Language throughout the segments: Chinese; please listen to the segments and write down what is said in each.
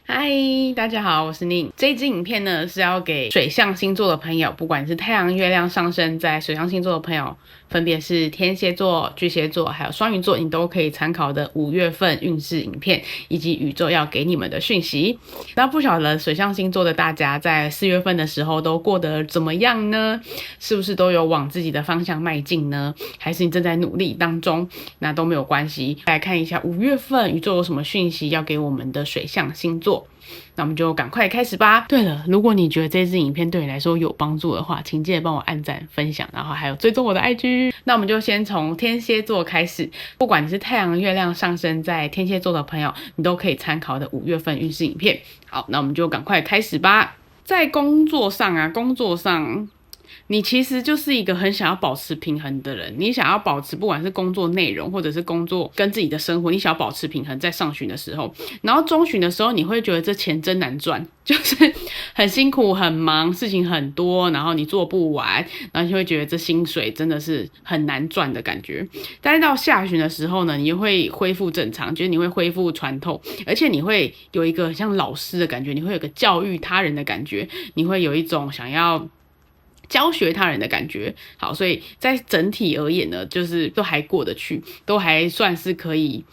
嗨，大家好，我是宁。这一支影片呢是要给水象星座的朋友，不管是太阳、月亮上升在水象星座的朋友，分别是天蝎座、巨蟹座，还有双鱼座，你都可以参考的5月份运势影片，以及宇宙要给你们的讯息。那不晓得水象星座的大家在4月份的时候都过得怎么样呢？是不是都有往自己的方向迈进呢？还是你正在努力当中？那都没有关系。来看一下5月份宇宙有什么讯息要给我们的水象星座。那我们就赶快开始吧。对了，如果你觉得这支影片对你来说有帮助的话，请记得帮我按赞、分享，然后还有追踪我的 IG。那我们就先从天蝎座开始，不管你是太阳、月亮上升在天蝎座的朋友，你都可以参考的5月份运势影片。好，那我们就赶快开始吧。在工作上你其实就是一个很想要保持平衡的人，你想要保持不管是工作内容或者是工作跟自己的生活，你想要保持平衡，在上旬的时候，然后中旬的时候你会觉得这钱真难赚，就是很辛苦很忙，事情很多，然后你做不完，然后你会觉得这薪水真的是很难赚的感觉。但是到下旬的时候呢，你又会恢复正常，就是你会恢复传统，而且你会有一个像老师的感觉，你会有个教育他人的感觉，你会有一种想要教学他人的感觉。好，所以在整体而言呢，就是都还过得去，都还算是可以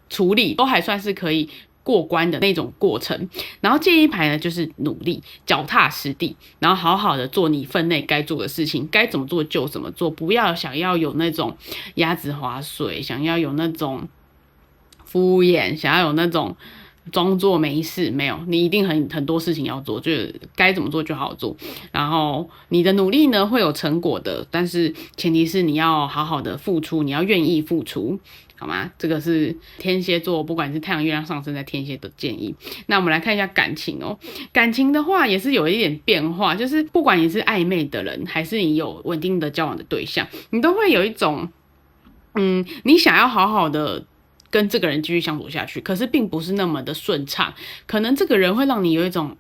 处理，都还算是可以过关的那种过程。然后建议牌呢，就是努力脚踏实地，然后好好的做你分内该做的事情，该怎么做就怎么做，不要想要有那种鸭子划水，想要有那种敷衍，想要有那种装作没事，没有，你一定很多事情要做，就是该怎么做就好好做。然后你的努力呢会有成果的，但是前提是你要好好的付出，你要愿意付出，好吗？这个是天蝎座，不管是太阳、月亮上升在天蝎的建议。那我们来看一下感情哦，感情的话也是有一点变化，就是不管你是暧昧的人，还是你有稳定的交往的对象，你都会有一种你想要好好的跟这个人继续相处下去，可是并不是那么的顺畅，可能这个人会让你有一种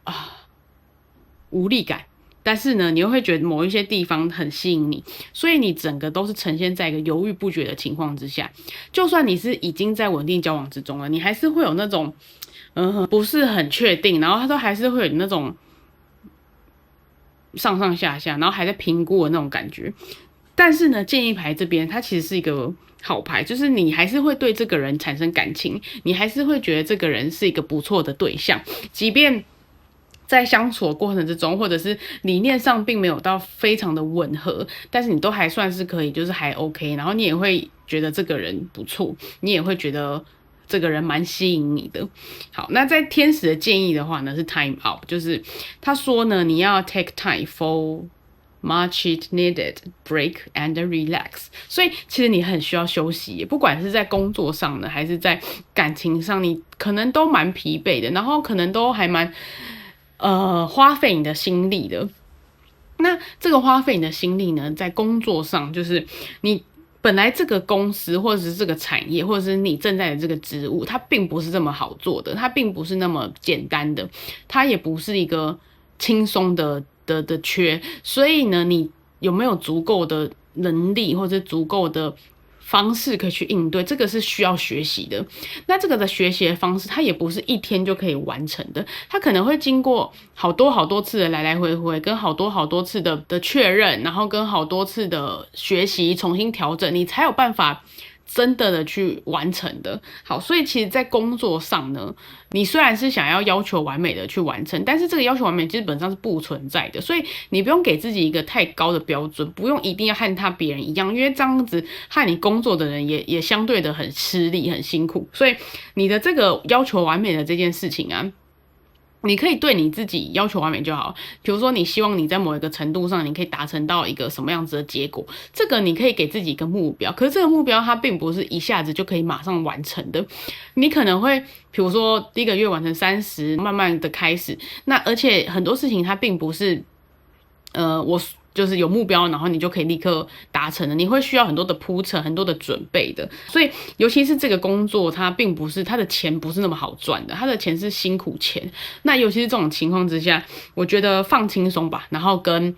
无力感，但是呢，你又会觉得某一些地方很吸引你，所以你整个都是呈现在一个犹豫不决的情况之下。就算你是已经在稳定交往之中了，你还是会有那种不是很确定，然后他都还是会有那种上上下下，然后还在评估的那种感觉。但是呢，建议牌这边它其实是一个好牌，就是你还是会对这个人产生感情，你还是会觉得这个人是一个不错的对象，即便在相处的过程之中，或者是理念上并没有到非常的吻合，但是你都还算是可以，就是还 OK， 然后你也会觉得这个人不错，你也会觉得这个人蛮吸引你的。好，那在天使的建议的话呢，是 time out， 就是他说呢，你要 take time for much needed break and relax， 所以其实你很需要休息，不管是在工作上呢，还是在感情上，你可能都蛮疲惫的，然后可能都还蛮花费你的心力的。那这个花费你的心力呢，在工作上，就是你本来这个公司或者是这个产业，或者是你正在的这个职务，它并不是这么好做的，它并不是那么简单的，它也不是一个轻松的缺，所以呢，你有没有足够的能力或者足够的方式可以去应对，这个是需要学习的。那这个的学习的方式，它也不是一天就可以完成的，它可能会经过好多次的来来回回，跟好多次的确认，然后跟好多次的学习，重新调整，你才有办法真的去完成的。好，所以其实在工作上呢，你虽然是想要求完美的去完成，但是这个要求完美基本上是不存在的，所以你不用给自己一个太高的标准，不用一定要和别人一样，因为这样子和你工作的人也相对的很吃力很辛苦，所以你的这个要求完美的这件事情啊，你可以对你自己要求完美就好，比如说你希望你在某一个程度上你可以达成到一个什么样子的结果，这个你可以给自己一个目标，可是这个目标它并不是一下子就可以马上完成的，你可能会比如说第一个月完成30，慢慢的开始，那而且很多事情它并不是我就是有目标，然后你就可以立刻达成的，你会需要很多的铺陈，很多的准备的。所以，尤其是这个工作，它并不是它的钱不是那么好赚的，它的钱是辛苦钱。那尤其是这种情况之下，我觉得放轻松吧，然后跟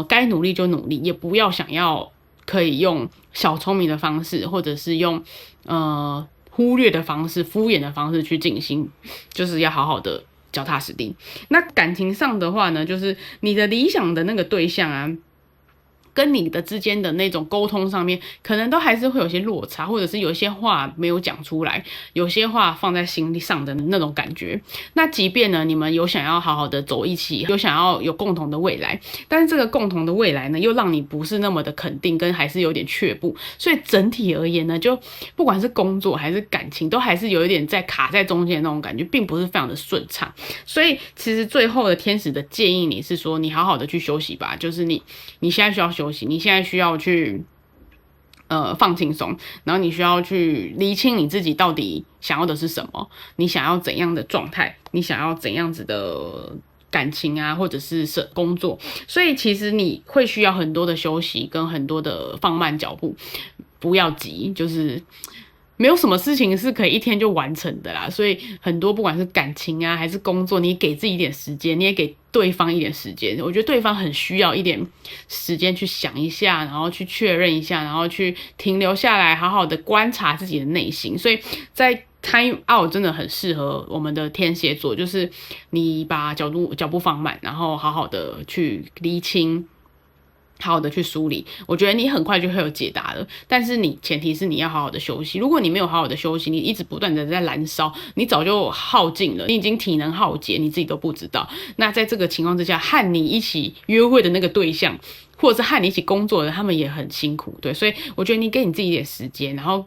该努力就努力，也不要想要可以用小聪明的方式，或者是用忽略的方式、敷衍的方式去进行，就是要好好的脚踏实地。那感情上的话呢，就是你的理想的那个对象啊，跟你的之间的那种沟通上面，可能都还是会有些落差，或者是有些话没有讲出来，有些话放在心上的那种感觉。那即便呢，你们有想要好好的走一起，有想要有共同的未来，但是这个共同的未来呢，又让你不是那么的肯定，跟还是有点却步。所以整体而言呢，就不管是工作还是感情，都还是有一点在卡在中间的那种感觉，并不是非常的顺畅。所以其实最后的天使的建议你是说，你好好的去休息吧，就是你现在需要休息，你现在需要去放轻松，然后你需要去厘清你自己到底想要的是什么，你想要怎样的状态，你想要怎样子的感情啊，或者是工作。所以其实你会需要很多的休息跟很多的放慢脚步，不要急，就是没有什么事情是可以一天就完成的啦。所以很多不管是感情啊还是工作，你给自己一点时间，你也给对方一点时间。我觉得对方很需要一点时间去想一下，然后去确认一下，然后去停留下来，好好的观察自己的内心。所以在time out 真的很适合我们的天蝎座，就是你把脚步放慢，然后好好的去厘清，好好的去梳理，我觉得你很快就会有解答了。但是你前提是你要好好的休息。如果你没有好好的休息，你一直不断的在燃烧，你早就耗尽了，你已经体能耗竭，你自己都不知道。那在这个情况之下，和你一起约会的那个对象，或者是和你一起工作的，他们也很辛苦，对。所以我觉得你给你自己一点时间，然后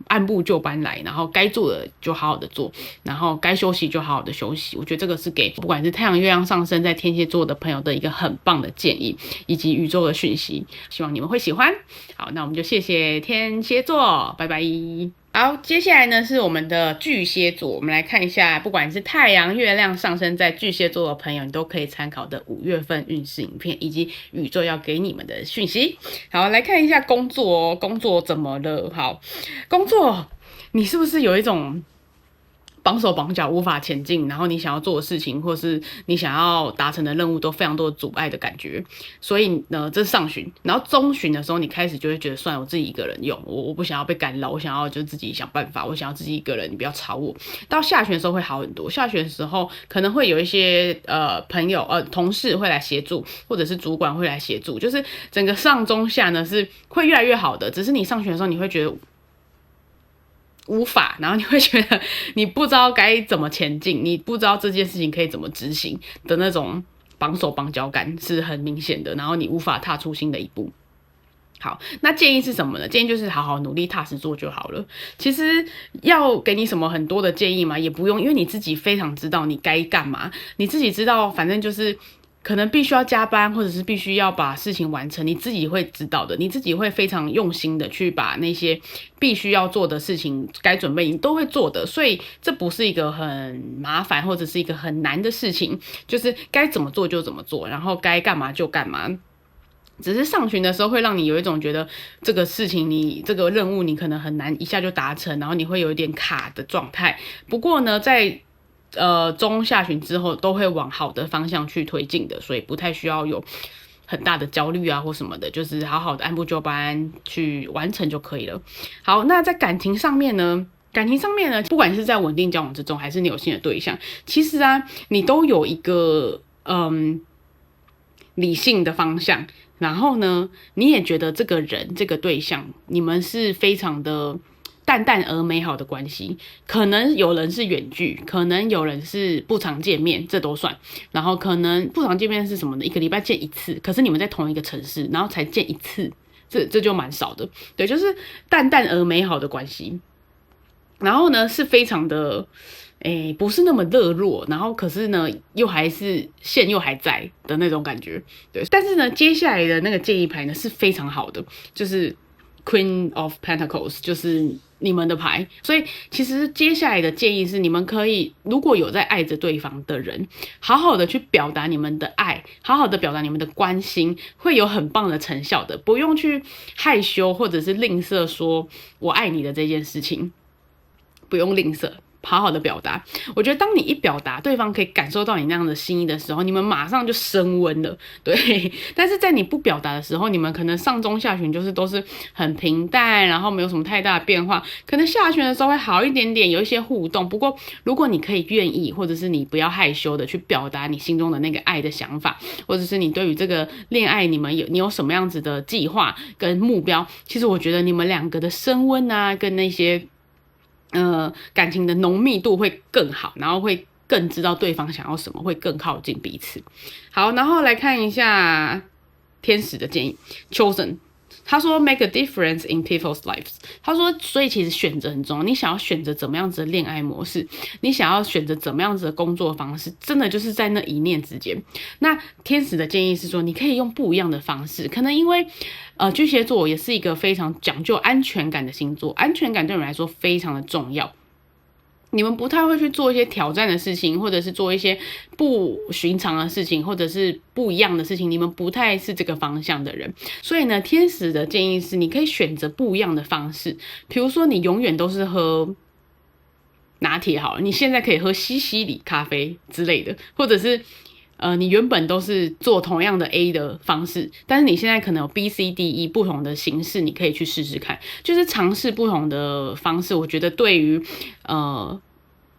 按部就班来，然后该做的就好好的做，然后该休息就好好的休息。我觉得这个是给不管是太阳、月亮上升在天蝎座的朋友的一个很棒的建议，以及宇宙的讯息，希望你们会喜欢。好，那我们就谢谢天蝎座，拜拜。好，接下来呢是我们的巨蟹座，我们来看一下，不管是太阳、月亮上升在巨蟹座的朋友，你都可以参考的5月份运势影片，以及宇宙要给你们的讯息。好，来看一下工作哦，工作怎么了？好，工作你是不是有一种绑手绑脚无法前进，然后你想要做的事情或是你想要达成的任务都非常多的阻碍的感觉？所以呢，这是上旬，然后中旬的时候你开始就会觉得算了，我自己一个人用，我不想要被干扰，我想要就自己想办法，我想要自己一个人，你不要吵我。到下旬的时候会好很多，下旬的时候可能会有一些朋友同事会来协助，或者是主管会来协助，就是整个上中下呢是会越来越好的。只是你上旬的时候你会觉得无法，然后你会觉得你不知道该怎么前进，你不知道这件事情可以怎么执行的那种绑手绑脚感是很明显的，然后你无法踏出新的一步。好，那建议是什么呢？建议就是好好努力踏实做就好了。其实要给你什么很多的建议嘛，也不用，因为你自己非常知道你该干嘛，你自己知道，反正就是可能必须要加班，或者是必须要把事情完成，你自己会知道的，你自己会非常用心的去把那些必须要做的事情该准备你都会做的，所以这不是一个很麻烦或者是一个很难的事情，就是该怎么做就怎么做，然后该干嘛就干嘛。只是上旬的时候会让你有一种觉得这个事情你这个任务你可能很难一下就达成，然后你会有一点卡的状态。不过呢，在中下旬之后都会往好的方向去推进的，所以不太需要有很大的焦虑啊或什么的，就是好好的按部就班去完成就可以了。好，那在感情上面呢，不管是在稳定交往之中，还是你有新的对象，其实啊，你都有一个理性的方向，然后呢，你也觉得这个人这个对象，你们是非常的淡淡而美好的关系。可能有人是远距，可能有人是不常见面，这都算。然后可能不常见面是什么呢？一个礼拜见一次，可是你们在同一个城市，然后才见一次，这就蛮少的。对，就是淡淡而美好的关系。然后呢，是非常的不是那么热络，然后可是呢又还是线又还在的那种感觉。对，但是呢接下来的那个建议牌呢是非常好的，就是 Queen of Pentacles， 就是你们的牌。所以其实接下来的建议是，你们可以如果有在爱着对方的人，好好的去表达你们的爱，好好的表达你们的关心，会有很棒的成效的。不用去害羞或者是吝啬说我爱你的这件事情，不用吝啬，好好的表达。我觉得当你一表达，对方可以感受到你那样的心意的时候，你们马上就升温了，对。但是在你不表达的时候，你们可能上中下旬就是都是很平淡，然后没有什么太大的变化，可能下旬的时候会好一点点，有一些互动。不过如果你可以愿意，或者是你不要害羞的去表达你心中的那个爱的想法，或者是你对于这个恋爱你有什么样子的计划跟目标，其实我觉得你们两个的升温啊，跟那些感情的浓密度会更好，然后会更知道对方想要什么，会更靠近彼此。好，然后来看一下天使的建议 ，Chosen。他说 make a difference in people's lives。他说，所以其实选择很重要。你想要选择怎么样子的恋爱模式，你想要选择怎么样子的工作方式，真的就是在那一念之间。那天使的建议是说，你可以用不一样的方式。可能因为巨蟹座也是一个非常讲究安全感的星座，安全感对你们来说非常的重要。你们不太会去做一些挑战的事情，或者是做一些不寻常的事情，或者是不一样的事情，你们不太是这个方向的人。所以呢，天使的建议是你可以选择不一样的方式，比如说你永远都是喝拿铁好了，你现在可以喝西西里咖啡之类的，或者是你原本都是做同样的 A 的方式，但是你现在可能有 B、C、D、E 不同的形式，你可以去试试看，就是尝试不同的方式。我觉得对于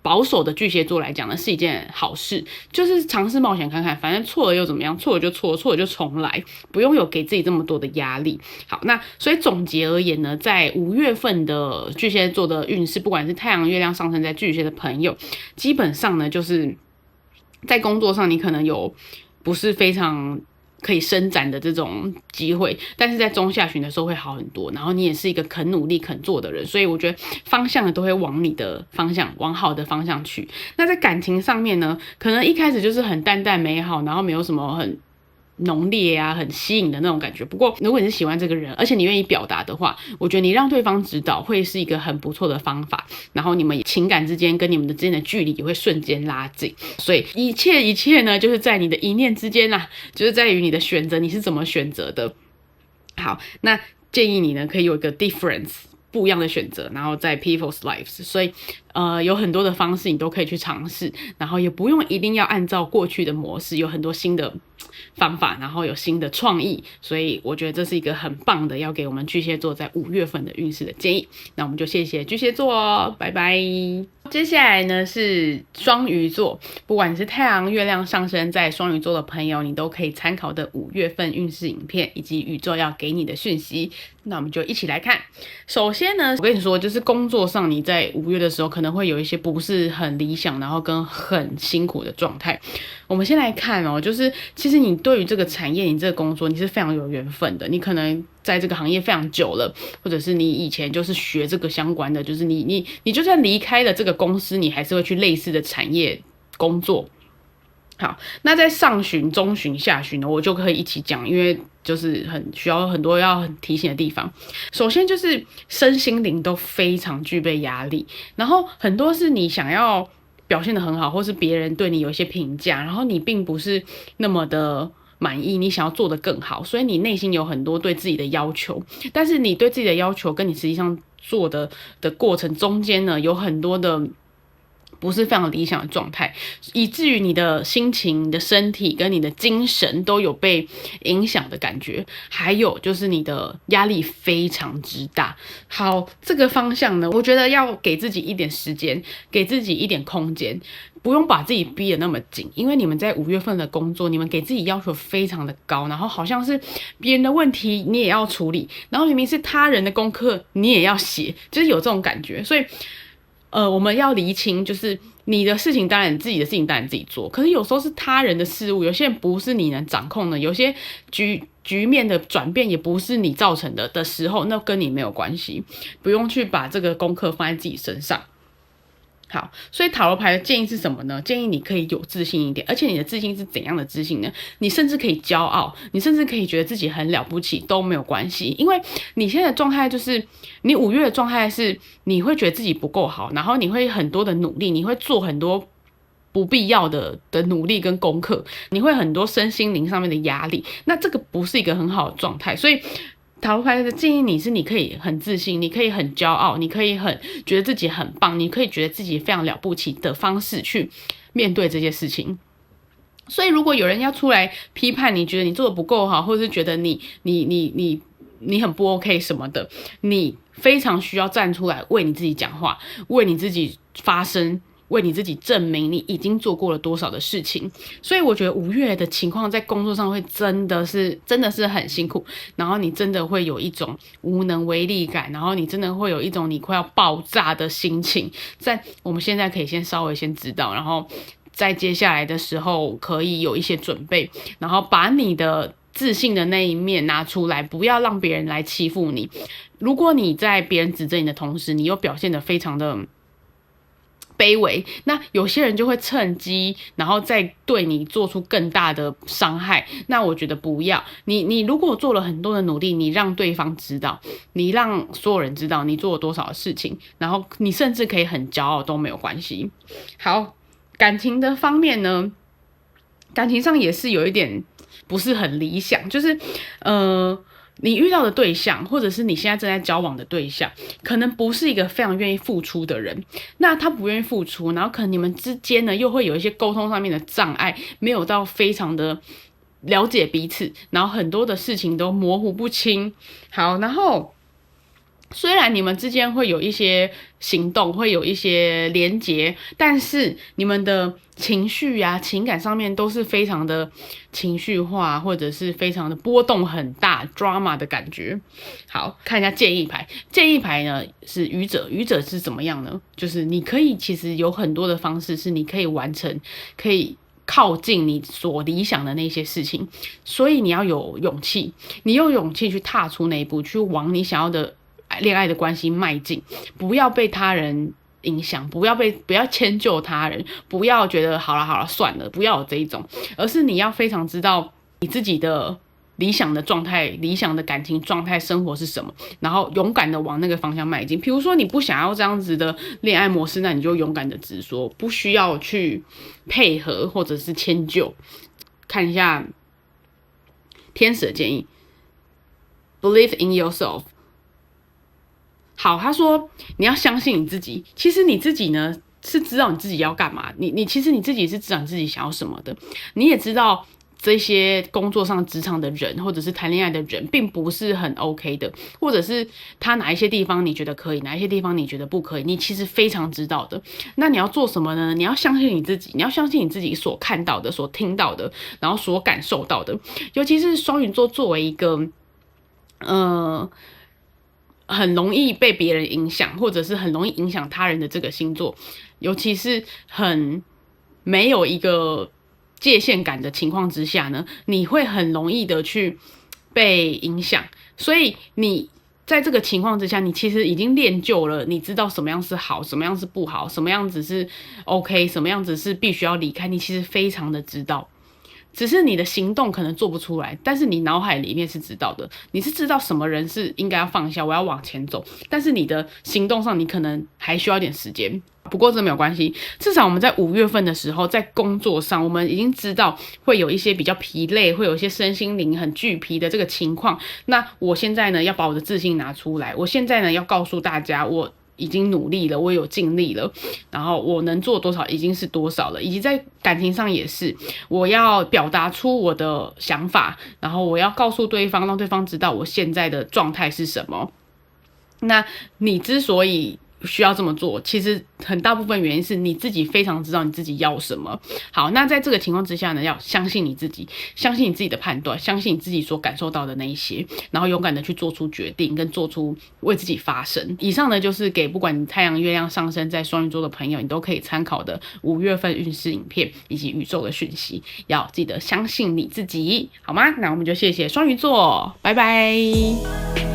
保守的巨蟹座来讲呢，是一件好事，就是尝试冒险看看，反正错了又怎么样？错了就错了，错了就重来，不用有给自己这么多的压力。好，那所以总结而言呢，在5月份的巨蟹座的运势，不管是太阳、月亮上升在巨蟹的朋友，基本上呢，就是在工作上你可能有不是非常可以伸展的这种机会，但是在中下旬的时候会好很多，然后你也是一个肯努力肯做的人，所以我觉得方向呢都会往你的方向，往好的方向去。那在感情上面呢，可能一开始就是很淡淡美好，然后没有什么很浓烈啊，很吸引的那种感觉。不过如果你是喜欢这个人，而且你愿意表达的话，我觉得你让对方知道会是一个很不错的方法，然后你们情感之间跟你们的之间的距离也会瞬间拉近。所以一切呢，就是在你的一念之间啦，就是在于你的选择，你是怎么选择的。好，那建议你呢可以有一个 difference，不一样的选择，然后在 people's lives， 所以有很多的方式你都可以去尝试，然后也不用一定要按照过去的模式，有很多新的方法，然后有新的创意，所以我觉得这是一个很棒的要给我们巨蟹座在5月份的运势的建议。那我们就谢谢巨蟹座哦，拜拜。接下来呢是双鱼座，不管你是太阳、月亮上升在双鱼座的朋友，你都可以参考的5月份运势影片以及宇宙要给你的讯息。那我们就一起来看。首先呢，我跟你说，就是工作上你在5月的时候可能会有一些不是很理想，然后跟很辛苦的状态。我们先来看哦，就是其实你对于这个产业，你这个工作，你是非常有缘分的。你可能在这个行业非常久了，或者是你以前就是学这个相关的，就是你就算离开了这个公司，你还是会去类似的产业工作。好，那在上旬、中旬、下旬呢，我就可以一起讲，因为就是很需要很多要很提醒的地方。首先就是身心灵都非常具备压力，然后很多是你想要表现得很好，或是别人对你有一些评价，然后你并不是那么的满意，你想要做得更好，所以你内心有很多对自己的要求，但是你对自己的要求跟你实际上做的过程中间呢，有很多的不是非常理想的状态，以至于你的心情、你的身体跟你的精神都有被影响的感觉，还有就是你的压力非常之大。好，这个方向呢，我觉得要给自己一点时间，给自己一点空间，不用把自己逼得那么紧，因为你们在5月份的工作，你们给自己要求非常的高，然后好像是别人的问题你也要处理，然后明明是他人的功课你也要写，就是有这种感觉。所以我们要厘清，就是你的事情当然，你自己的事情当然自己做，可是有时候是他人的事物，有些人不是你能掌控的，有些局面的转变也不是你造成的时候，那跟你没有关系，不用去把这个功课放在自己身上。好，所以塔罗牌的建议是什么呢？建议你可以有自信一点，而且你的自信是怎样的自信呢？你甚至可以骄傲，你甚至可以觉得自己很了不起都没有关系，因为你现在的状态就是你5月的状态是你会觉得自己不够好，然后你会很多的努力，你会做很多不必要的努力跟功课，你会很多身心灵上面的压力，那这个不是一个很好的状态，所以塔罗牌的建议你是，你可以很自信，你可以很骄傲，你可以很觉得自己很棒，你可以觉得自己非常了不起的方式去面对这些事情。所以如果有人要出来批判你，觉得你做的不够好，或者是觉得你很不 OK 什么的，你非常需要站出来为你自己讲话，为你自己发声，为你自己证明你已经做过了多少的事情。所以我觉得5月的情况在工作上会真的是很辛苦，然后你真的会有一种无能为力感，然后你真的会有一种你快要爆炸的心情。在我们现在可以稍微知道，然后在接下来的时候可以有一些准备，然后把你的自信的那一面拿出来，不要让别人来欺负你。如果你在别人指责你的同时，你又表现得非常的卑微，那有些人就会趁机，然后再对你做出更大的伤害。那我觉得不要，你如果做了很多的努力，你让对方知道，你让所有人知道你做了多少的事情，然后你甚至可以很骄傲都没有关系。好，感情的方面呢，感情上也是有一点不是很理想，就是你遇到的对象，或者是你现在正在交往的对象，可能不是一个非常愿意付出的人。那他不愿意付出，然后可能你们之间呢又会有一些沟通上面的障碍，没有到非常的了解彼此，然后很多的事情都模糊不清。好，然后虽然你们之间会有一些行动，会有一些连结，但是你们的情绪啊、情感上面都是非常的情绪化，或者是非常的波动很大 drama 的感觉。好，看一下建议牌。建议牌呢是愚者，愚者是怎么样呢？就是你可以其实有很多的方式是你可以完成，可以靠近你所理想的那些事情，所以你要有勇气，你有勇气去踏出那一步，去往你想要的恋爱的关系迈进，不要被他人影响，不要迁就他人，不要觉得好了算了，不要有这一种，而是你要非常知道你自己的理想的状态、理想的感情状态、生活是什么，然后勇敢的往那个方向迈进。比如说你不想要这样子的恋爱模式，那你就勇敢的直说，不需要去配合或者是迁就。看一下天使的建议 ，Believe in yourself。好，他说你要相信你自己。其实你自己呢是知道你自己要干嘛，其实你自己是知道你自己想要什么的。你也知道这些工作上、职场的人，或者是谈恋爱的人，并不是很 OK 的，或者是他哪一些地方你觉得可以，哪一些地方你觉得不可以，你其实非常知道的。那你要做什么呢？你要相信你自己，你要相信你自己所看到的、所听到的，然后所感受到的。尤其是双鱼座作为一个很容易被别人影响，或者是很容易影响他人的这个星座，尤其是很没有一个界限感的情况之下呢，你会很容易的去被影响。所以你在这个情况之下，你其实已经练就了，你知道什么样是好，什么样是不好，什么样子是 OK， 什么样子是必须要离开，你其实非常的知道。只是你的行动可能做不出来，但是你脑海里面是知道的，你是知道什么人是应该要放下，我要往前走，但是你的行动上你可能还需要一点时间。不过这没有关系，至少我们在5月份的时候，在工作上我们已经知道会有一些比较疲累，会有一些身心灵很俱疲的这个情况。那我现在呢要把我的自信拿出来，我现在呢要告诉大家，我已经努力了，我有尽力了，然后我能做多少已经是多少了，以及在感情上也是，我要表达出我的想法，然后我要告诉对方，让对方知道我现在的状态是什么。那你之所以需要这么做，其实很大部分原因是你自己非常知道你自己要什么。好，那在这个情况之下呢，要相信你自己，相信你自己的判断，相信你自己所感受到的那一些，然后勇敢的去做出决定，跟做出为自己发声。以上呢就是给不管你太阳、月亮上升在双鱼座的朋友，你都可以参考的5月份运势影片以及宇宙的讯息。要记得相信你自己，好吗？那我们就谢谢双鱼座，拜拜。